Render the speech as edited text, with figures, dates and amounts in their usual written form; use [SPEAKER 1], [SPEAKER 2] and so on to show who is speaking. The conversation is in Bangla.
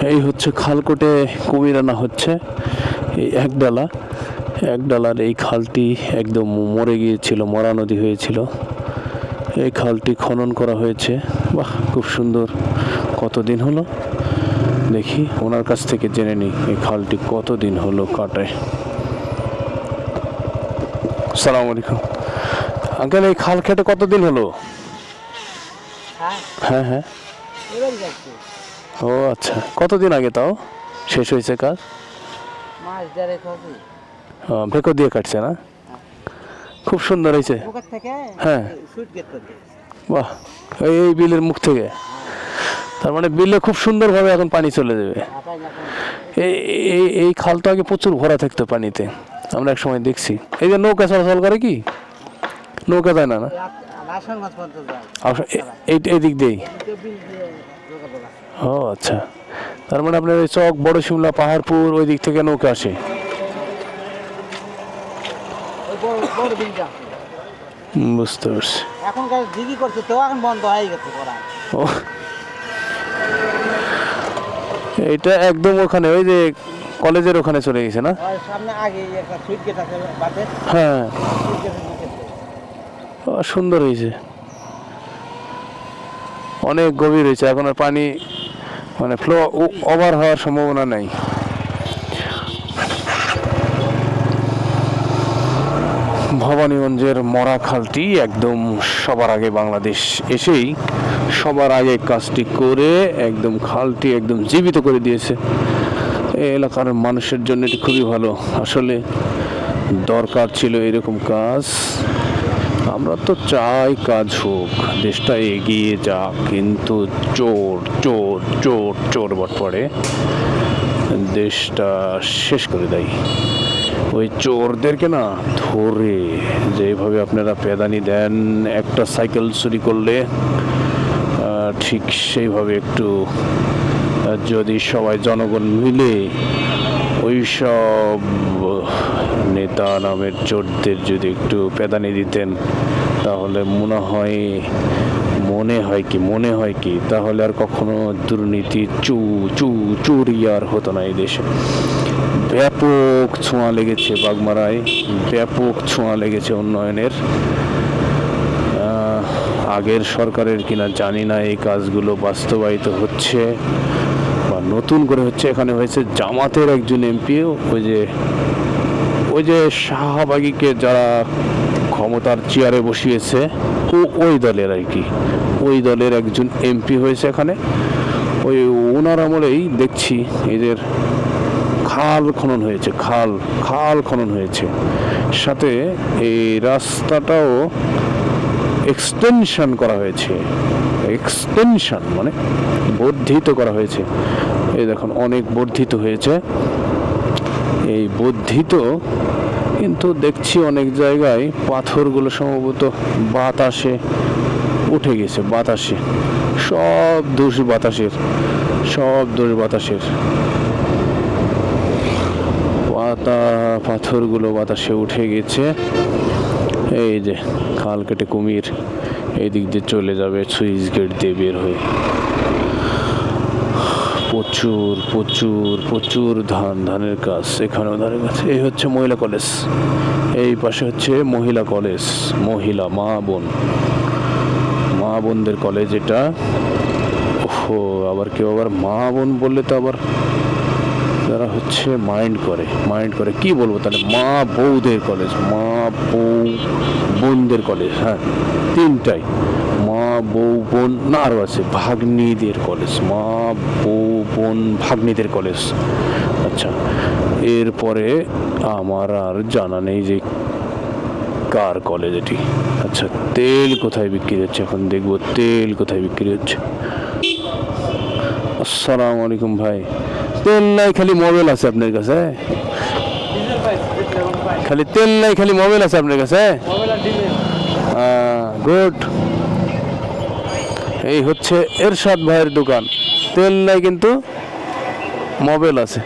[SPEAKER 1] এই হচ্ছে খালকোটে কুমির আনা হচ্ছে। এই এক ডালার এই খালটি একদম মরে গিয়েছিল, মরা নদী হয়েছিল। এই খালটি খনন করা হয়েছে। বাহ, খুব সুন্দর। কতদিন হলো দেখি, ওনার কাছ থেকে জেনে নিই এই খালটি কতদিন হলো কাটায়। সালাম আলাইকুম আঙ্কেল, এই খাল কেটে কতদিন হলো? হ্যাঁ হ্যাঁ। ও আচ্ছা, কতদিন আগে তাও শেষ হয়েছে কাজ? ভেকো দিয়ে কাটছে না? খুব সুন্দর হয়েছে। হ্যাঁ, বাহ, এই বিলের মুখ থেকে। তার মানে বিলে খুব সুন্দরভাবে এখন পানি চলে যাবে। এই খাল তো আগে প্রচুর ভরা থাকতো পানিতে, আমরা এক সময় দেখছি। এই যে নৌকা চলাচল করে, কি নৌকা যায় না? না, এই দিক দিয়েই। ও আচ্ছা, তার মানে আপনার ওই চক, বড় শিমলা, পাহাড়পুর ওই দিক থেকে নৌকা আসে। বুঝতে পারছি।
[SPEAKER 2] এখনকার দিদি করছে তো, এখন বন্ধ হয়ে গেছে করা।
[SPEAKER 1] ও, এটা একদম ওখানে ওই যে কলেজের ওখানে চলে গেছে না?
[SPEAKER 2] সামনে আগে একটা সুইট গেট আছে বাদে।
[SPEAKER 1] হ্যাঁ, সুন্দর হয়েছে, অনেক গভীর হয়েছে। এখন আর পানি মানে ফ্লো ওভার হওয়ার সম্ভাবনা নাই। ভবানীগঞ্জের মরা খালটি একদম সবার আগে বাংলাদেশ এসেই সবার আগে কাজটি করে একদম খালটি একদম জীবিত করে দিয়েছে। এই এলাকার মানুষের জন্য এটি খুবই ভালো। আসলে দরকার ছিল এরকম কাজ। আমরা তো চাই কাজ হোক, দেশটা এগিয়ে যাক, কিন্তু চোর চোর চোর চোর বটপড়ে দেশটা শেষ করে দেয়। ওই চোরদেরকে না ধরে যেভাবে আপনারা পেদানি দেন একটা সাইকেল চুরি করলে, ঠিক সেইভাবে একটু যদি সবাই জনগণ মিলে ওই সব নেতা নামের চোরদের যদি একটু পেদানি দিতেন, তাহলে মনে হয় কি তাহলে আর কখনো দুর্নীতি চুরি আর হতো না এই দেশে। ব্যাপক ছোঁয়া লেগেছে বাগমারায়, ব্যাপক ছোঁয়া লেগেছে উন্নয়নের। আগের সরকারের কিনা জানি না এই কাজগুলো বাস্তবায়িত হচ্ছে বা নতুন করে হচ্ছে। এখানে হয়েছে জামাতের একজন এমপি, ওই যে শাহবাগীকে যারা ক্ষমতার চেয়ারে বসিয়েছে, ওই দলের আর কি, ওই দলের একজন এমপি হয়েছে এখানে। ওই ওনার আমলেই দেখছি এদের খাল খনন হয়েছে, সাথে এই রাস্তাটাও এক্সটেনশন করা হয়েছে। এক্সটেনশন মানে বর্ধিত করা হয়েছে। এই দেখুন, অনেক বর্ধিত হয়েছে। এই বর্ধিত, কিন্তু দেখছি অনেক জায়গায় পাথরগুলো সম্ভবত বাতাসে উঠে গেছে। সব দোষ বাতাসের। পাথরগুলো বাতাসে উঠে গেছে। এই যে খাল কেটে কুমির এই দিক দিয়ে চলে যাবে সুইচ গেট দিয়ে বের হয়ে। প্রচুর ধানের কাজ এখানেও, ধানের কাজ। এই হচ্ছে মহিলা কলেজ, এই পাশে হচ্ছে মহিলা কলেজ, মা বোনদের কলেজ এটা। ওহো, আবার কেউ আবার মা বোন বললে তো আবার যারা হচ্ছে মাইন্ড করে কি বলবো তাহলে, মা বউদের কলেজ, মা বউ বোনদের কলেজ। হ্যাঁ, তিনটাই, মা বউ বোন না, আরও আছে ভাগ্নিদের কলেজ, মা বউ বোন ভাগ্নিদের কলেজ। আচ্ছা, এরপরে আমার আর জানা নেই যে কার কলেজ এটি। আচ্ছা, তেল কোথায় বিক্রি হচ্ছে এখন দেখবো, তেল কোথায় বিক্রি হচ্ছে। আসসালামু আলাইকুম ভাই, তেল নাই খালি মোবাইল আছে আপনার কাছে? খালি তেল নাই খালি মোবাইল আছে আপনার কাছে? গুড। এই হচ্ছে এরশাদ ভাইয়ের দোকান, তেল নাই কিন্তু মোবাইল আছে।